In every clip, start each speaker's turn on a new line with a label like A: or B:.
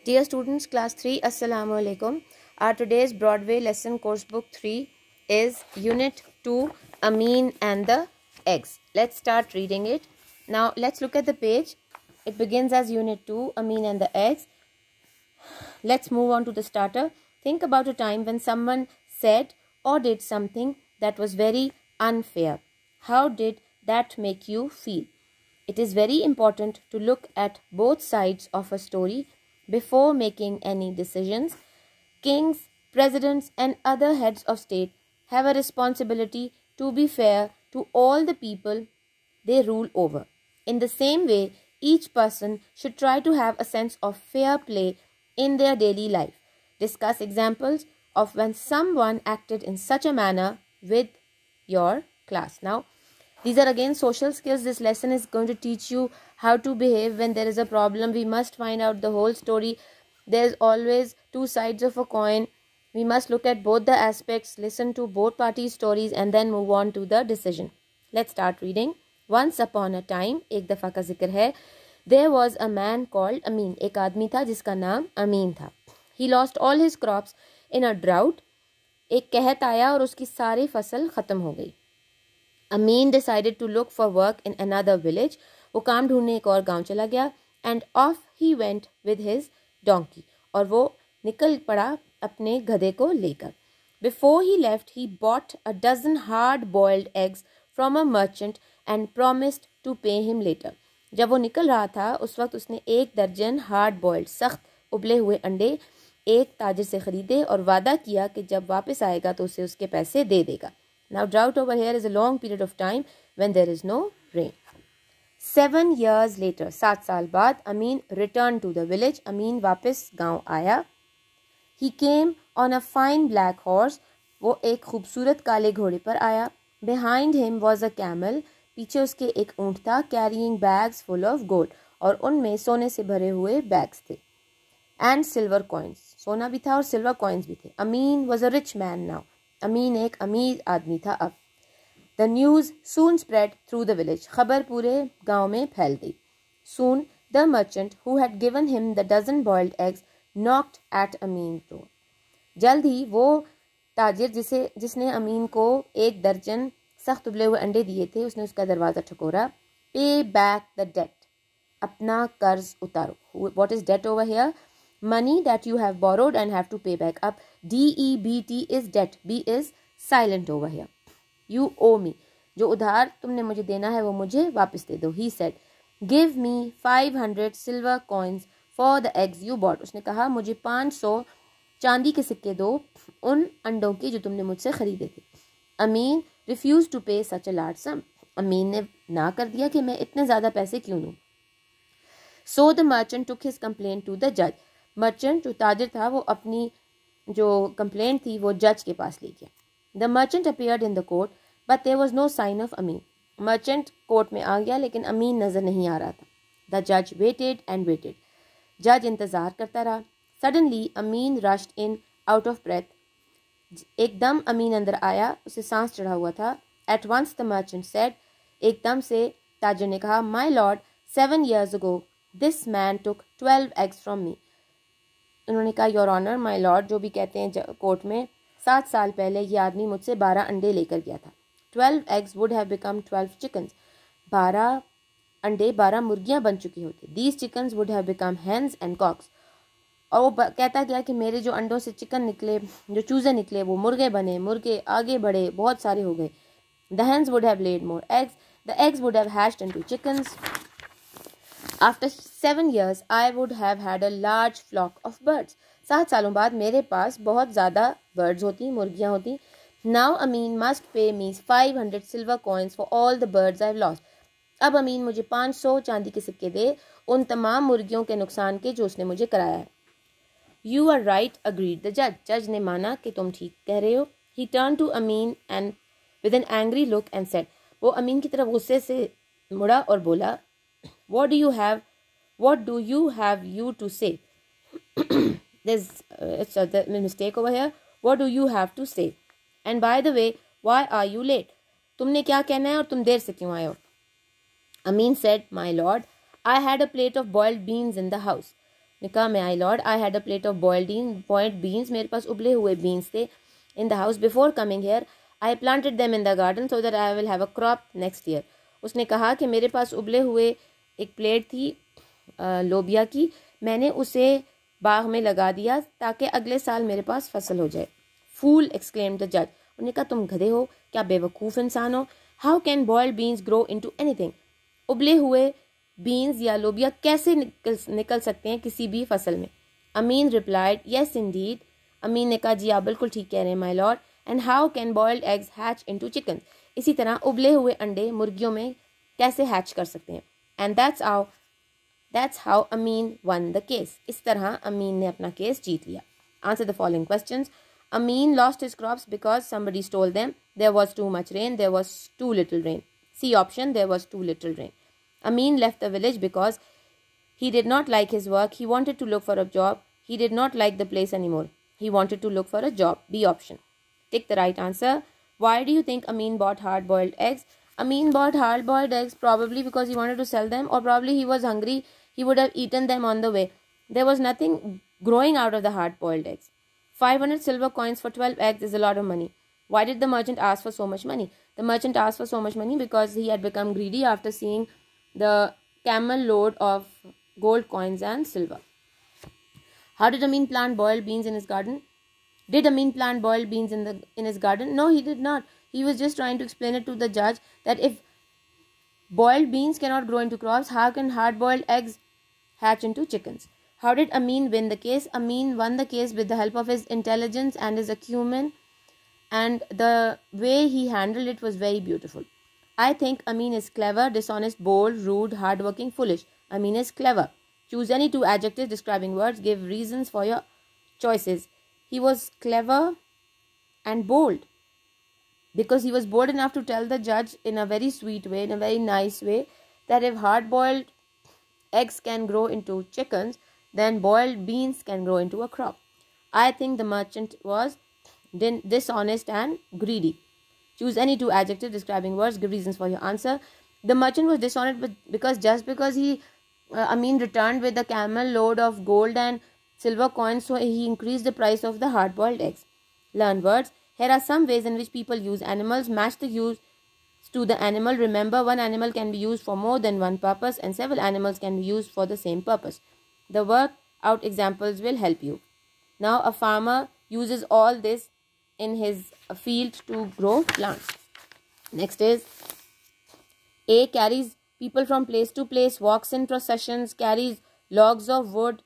A: Dear students, class 3, Assalamu alaikum. Our today's Broadway lesson course book 3 is unit 2, Amin and the eggs. Let's start reading it. Now let's look at the page. It begins as unit 2, Amin and the eggs. Let's move on to the starter. Think about a time when someone said or did something that was very unfair. How did that make you feel? It is very important to look at both sides of a story before making any decisions. Kings, presidents, and other heads of state have a responsibility to be fair to all the people they rule over. In the same way, each person should try to have a sense of fair play in their daily life. Discuss examples of when someone acted in such a manner with your class. Now, these are again social skills. This lesson is going to teach you how to behave when there is a problem. We must find out the whole story. There's always two sides of a coin. We must look at both the aspects, listen to both parties' stories, and then move on to the decision. Let's start reading. Once upon a time, एक दफ़ा का जिक्र है, there was a man called Amin. एक आदमी था जिसका नाम अमीन था. He lost all his crops in a drought. एक कहत आया और उसकी सारी फसल ख़त्म हो गई. Amin decided to look for work in another village. वो काम ढूंढने एक और गांव चला गया. And off he went with his donkey. और वो निकल पड़ा अपने गधे को लेकर. Before he left, he bought a dozen hard-boiled eggs from a merchant and promised to pay him later. जब वो निकल रहा था उस वक्त उसने 1 दर्जन hard-boiled सख्त उबले हुए अंडे एक ताजिर से खरीदे और वादा किया कि जब वापस आएगा तो उसे उसके पैसे दे देगा. Now drought over here is a long period of time when there is no rain. 7 years later, 7 साल बाद, Amin returned to the village. Amin वापस गांव आया. He came on a fine black horse. वो एक खूबसूरत काले घोड़े पर आया. Behind him was a camel. पीछे उसके एक ऊंट था. Carrying bags full of gold. और उनमें सोने से भरे हुए bags थे. And silver coins. सोना भी था और silver coins भी थे. Amin was a rich man now. अमीन एक अमीर आदमी था अब. The news soon spread through the village. खबर पूरे गांव में फैल गई. Soon the merchant who had given him the dozen boiled eggs knocked at Amin's door. जल्द ही वो ताजिर जिसने अमीन को 1 दर्जन सख्त उबले हुए अंडे दिए थे उसने उसका दरवाज़ा ठकोरा. Pay back the debt. अपना कर्ज उतारो. What is debt over here? Money that you have borrowed and have to pay back up. DEBT is debt. B is silent over here. You owe me. जो उधार तुमने मुझे देना है वो मुझे वापस दे दो. He said, give me 500 silver coins for the eggs you bought. उसने कहा मुझे 500 चांदी के सिक्के दो उन अंडों के जो तुमने मुझसे खरीदे थे. Amin refused to pay such a large sum. अमीन ने ना कर दिया कि मैं इतने ज़्यादा पैसे क्यों दूँ. So the merchant took his complaint to the judge. Merchant जो ताजिर था वो अपनी जो कंप्लेंट थी वो जज के पास ले गया. The merchant appeared in the court but there was no sign of Amin. Merchant court में आ गया लेकिन अमीन नज़र नहीं आ रहा था. द जज वेटेड एंड वेटेड. जज इंतज़ार करता रहा. Suddenly Amin rushed in out of breath. एकदम अमीन अंदर आया. उसे सांस चढ़ा हुआ था. At once the merchant said. एकदम से ताजिर ने कहा, my lord 7 years ago this man took 12 eggs from me. उन्होंने कहा, योर ऑनर, माय लॉर्ड, जो भी कहते हैं कोर्ट में, 7 साल पहले ये आदमी मुझसे 12 अंडे लेकर गया था. 12 eggs would have become 12 chickens. 12 अंडे 12 मुर्गियां बन चुकी होती. These chickens would have become hens and cocks. और वो कहता गया कि मेरे जो अंडों से चिकन निकले, जो चूज़े निकले, वो मुर्गे बने, मुर्गे आगे बढ़े, बहुत सारे हो गए. The hens would have laid more eggs. The eggs would have hatched into chickens. After 7 years, I would have had a large flock of birds. 7 सालों बाद मेरे पास बहुत ज़्यादा birds होती, मुर्गियाँ होती. Now Amin must pay me 500 silver coins for all the birds I've lost. अब अमीन मुझे 500 चांदी के सिक्के दे उन तमाम मुर्गियों के नुकसान के जो उसने मुझे कराया है. You are right, agreed the judge. जज ने माना कि तुम ठीक कह रहे हो. He turned to Amin and with an angry look and said. वो अमीन की तरफ गुस्से से मुड़ा और बोला, What do you have you to say? There's it's a mistake over here. What do you have to say? And by the way, why are you late? तुमने क्या कहना है और तुम देर से क्यों आए हो? Amin said, my lord, I had a plate of boiled beans in the house. ने कहा, "मैं I lord, I had a plate of boiled beans, मेरे पास उबले हुए बीन्स थे in the house before coming here, I planted them in the garden so that I will have a crop next year." उसने कहा कि मेरे पास उबले हुए एक प्लेट थी लोबिया की, मैंने उसे बाग में लगा दिया ताकि अगले साल मेरे पास फसल हो जाए। फूल एक्सक्लेम्ड द जज, उन्होंने कहा, तुम गधे हो, क्या बेवकूफ़ इंसान हो। How can boiled beans grow into anything, उबले हुए बीन्स या लोबिया कैसे निकल सकते हैं किसी भी फसल में। अमीन रिप्लाइड, येस इंडीड, अमीन ने कहा, जी आप बिल्कुल ठीक कह रहे हैं my Lord. And how can boiled eggs hatch into chicken, इसी तरह उबले हुए अंडे मुर्गियों में कैसे हैच कर सकते हैं। And that's how Amin won the case, इस तरह अमीन ने अपना केस जीत लिया। Answer the following questions. Amin lost his crops because somebody stole them. There was too much rain. There was too little rain. C option, there was too little rain. Amin left the village because he did not like his work. He wanted to look for a job. He did not like the place anymore. He wanted to look for a job. B option. Tick the right answer. Why do you think Amin bought hard-boiled eggs? Amin bought hard-boiled eggs probably because he wanted to sell them, or probably he was hungry. He would have eaten them on the way. There was nothing growing out of the hard-boiled eggs. 500 silver coins for 12 eggs is a lot of money. Why did the merchant ask for so much money? The merchant asked for so much money because he had become greedy after seeing the camel load of gold coins and silver. How did Amin plant boiled beans in his garden? Did Amin plant boiled beans in his garden? No, he did not. He was just trying to explain it to the judge that if boiled beans cannot grow into crops, how can hard-boiled eggs hatch into chickens? How did Amin win the case? Amin won the case with the help of his intelligence and his acumen, and the way he handled it was very beautiful. I think Amin is clever, dishonest, bold, rude, hardworking, foolish. Amin is clever. Choose any two adjectives describing words. Give reasons for your choices. He was clever and bold because he was bold enough to tell the judge in a very sweet way, in a very nice way, that if hard-boiled eggs can grow into chickens, then boiled beans can grow into a crop. I think the merchant was dishonest and greedy. Choose any two adjectives describing words. Give reasons for your answer. The merchant was dishonest because just because Amin returned with a camel load of gold and silver coins, so he increased the price of the hard-boiled eggs. Learn words. Here are some ways in which people use animals. Match the use to the animal. Remember, one animal can be used for more than one purpose, and several animals can be used for the same purpose. The workout examples will help you. Now, a farmer uses all this in his field to grow plants. Next is A. Carries people from place to place, walks in processions, carries logs of wood,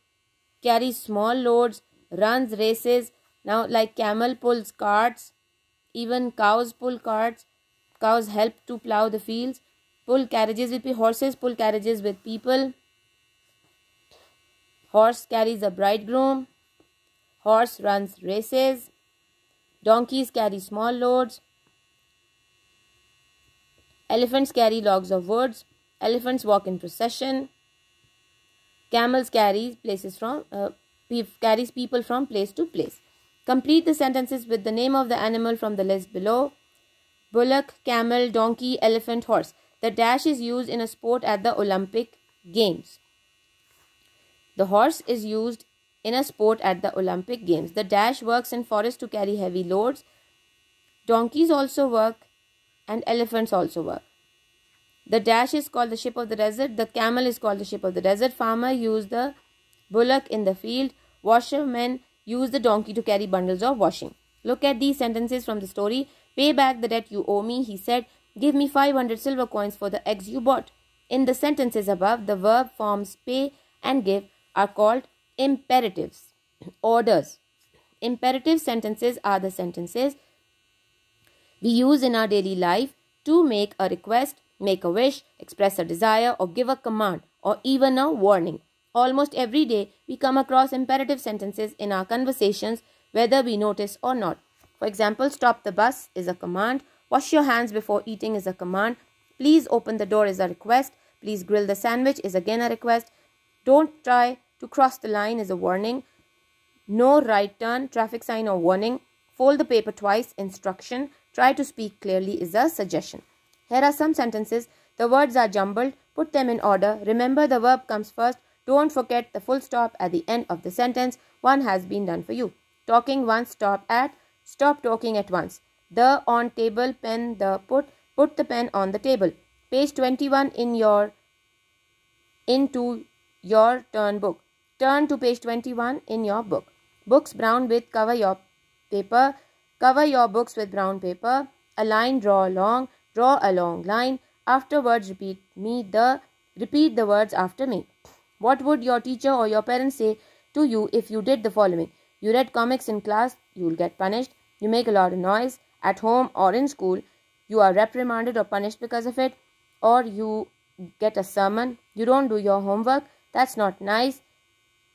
A: carries small loads, runs races. Now, like camel pulls carts, even cows pull carts. Cows help to plow the fields. Pull carriages with horses, pull carriages with people. Horse carries a bridegroom. Horse runs races. Donkeys carry small loads. Elephants carry logs of wood. Elephants walk in procession. Camels carries people from place to place. Complete the sentences with the name of the animal from the list below. Bullock, camel, donkey, elephant, horse. The dash is used in a sport at the Olympic Games. The horse is used in a sport at the Olympic Games. The dash works in forests to carry heavy loads. Donkeys also work and elephants also work. The dash is called the ship of the desert. The camel is called the ship of the desert. Farmer use the bullock in the field. Washermen use the donkey to carry bundles of washing. Look at these sentences from the story. Pay back the debt you owe me, he said. Give me 500 silver coins for the eggs you bought. In the sentences above, the verb forms pay and give are called imperatives, orders. Imperative sentences are the sentences we use in our daily life to make a request, make a wish, express a desire, or give a command, or even a warning. Almost every day, we come across imperative sentences in our conversations, whether we notice or not. For example, stop the bus is a command. Wash your hands before eating is a command. Please open the door is a request. Please grill the sandwich is again a request. Don't try to cross the line is a warning. No right turn, traffic sign or warning. Fold the paper twice, instruction. Try to speak clearly is a suggestion. Here are some sentences. The words are jumbled. Put them in order. Remember, the verb comes first. Don't forget the full stop at the end of the sentence. One has been done for you. Talking once, stop at. Stop talking at once. The on table, pen, the put the pen on the table. Page 21 into your turn book. Turn to page 21 in your book. Books brown with cover your paper. Cover your books with brown paper. A line, draw a long line. Afterwards, repeat the words after me. What would your teacher or your parents say to you if you did the following? You read comics in class, you will get punished. You make a lot of noise at home or in school, you are reprimanded or punished because of it. Or you get a sermon. You don't do your homework, that's not nice.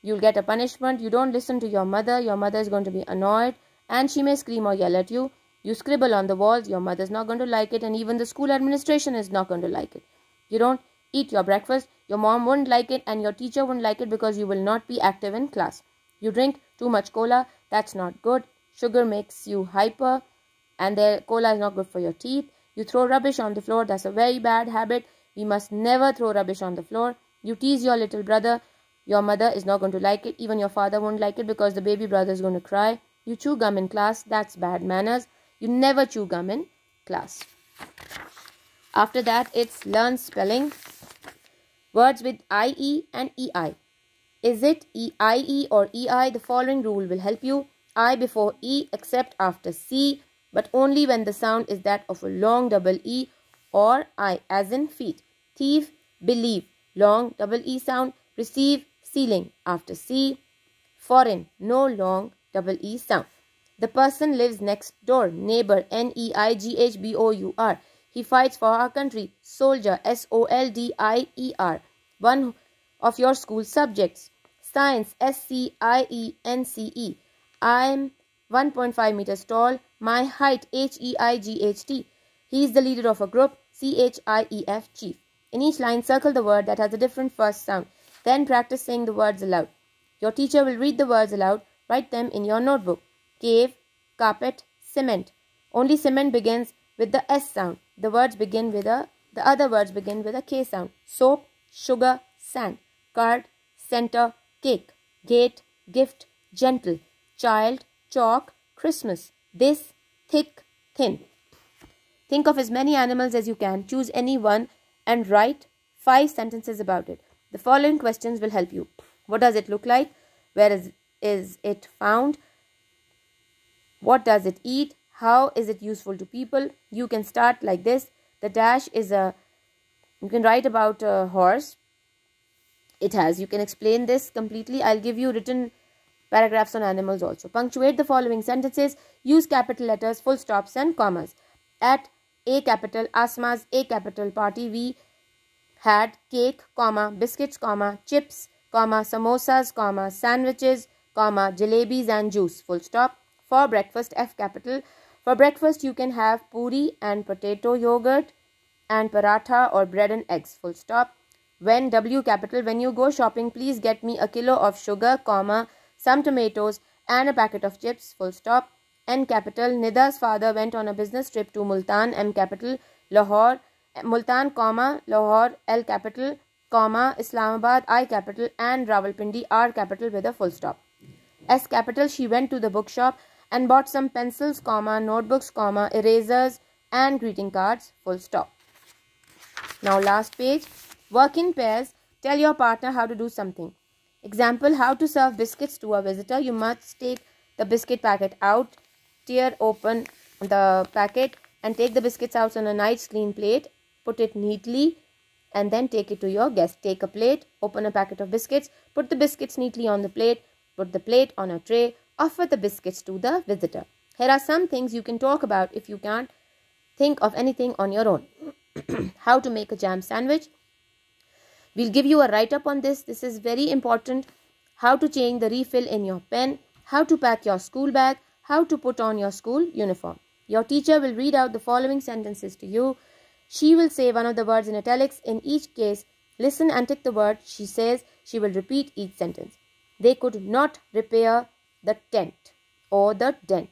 A: You'll get a punishment. You don't listen to your mother is going to be annoyed and she may scream or yell at you. You scribble on the walls, your mother's not going to like it, and even the school administration is not going to like it. You don't eat your breakfast, your mom wouldn't like it and your teacher wouldn't like it because you will not be active in class. You drink too much cola, that's not good. Sugar makes you hyper and the cola is not good for your teeth. You throw rubbish on the floor, that's a very bad habit. We must never throw rubbish on the floor. You tease your little brother, your mother is not going to like it. Even your father won't like it because the baby brother is going to cry. You chew gum in class, that's bad manners. You never chew gum in class. After that, it's learn spelling. Words with IE and EI. Is it IE or EI? The following rule will help you. I before E except after C, but only when the sound is that of a long double E, or I as in feet. Thief, believe, long double E sound. Receive, ceiling after C. Foreign, no long double E sound. The person lives next door. Neighbor, NEIGHBOUR. He fights for our country. Soldier, SOLDIER. One of your school subjects. Science, SCIENCE. I am 1.5 meters tall. My height, HEIGHT. He is the leader of a group. CHIEF, chief. In each line, circle the word that has a different first sound. Then practice saying the words aloud. Your teacher will read the words aloud. Write them in your notebook. Cave, carpet, cement. Only cement begins with the S sound. The other words begin with a K sound. Soap, sugar, sand. Card, center, cake. Gate, gift, gentle. Child, chalk, Christmas. This, thick, thin. Think of as many animals as you can. Choose any one and write 5 sentences about it. The following questions will help you. What does it look like? Where is it found? What does it eat? How is it useful to people? You can start like this. The dash is you can write about a horse. You can explain this completely. I'll give you written paragraphs on animals also. Punctuate the following sentences. Use capital letters, full stops and commas. At A capital, Asma's A capital party, we had cake, comma, biscuits, comma, chips, comma, samosas, comma, sandwiches, comma, jalebis and juice, full stop. For breakfast, F capital. For breakfast, you can have puri and potato yogurt and paratha or bread and eggs, full stop. When W capital, when you go shopping, please get me a kilo of sugar, comma, some tomatoes and a packet of chips, full stop. N capital, Nida's father went on a business trip to Multan, M capital, Lahore, Multan, comma, Lahore, L capital, comma, Islamabad, I capital and Rawalpindi, R capital with a full stop. S capital, she went to the bookshop and bought some pencils, comma, notebooks, comma, erasers and greeting cards, full stop. Now last page. Work in pairs. Tell your partner how to do something. Example, how to serve biscuits to a visitor. You must take the biscuit packet out, tear open the packet and take the biscuits out on a nice clean plate. Put it neatly and then take it to your guest. Take a plate, open a packet of biscuits, put the biscuits neatly on the plate, put the plate on a tray, offer the biscuits to the visitor. Here are some things you can talk about if you can't think of anything on your own. How to make a jam sandwich. We'll give you a write-up on this. This is very important. How to change the refill in your pen. How to pack your school bag. How to put on your school uniform. Your teacher will read out the following sentences to you. She will say one of the words in italics. In each case, listen and tick the word she says. She will repeat each sentence. They could not repair the tent or the dent.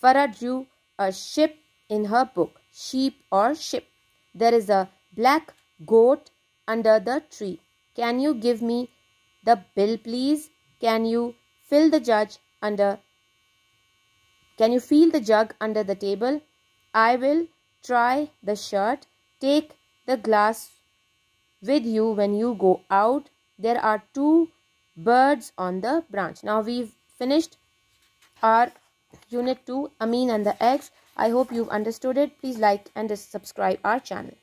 A: Farah drew a ship in her book. Sheep or ship. There is a black goat under the tree. Can you give me the bill, please? Can you feel the jug under the table? I will try the shirt. Take the glass with you when you go out. There are 2 birds on the branch. Now we've finished our Unit 2, Amin and the Eggs. I hope you've understood it. Please like and subscribe our channel.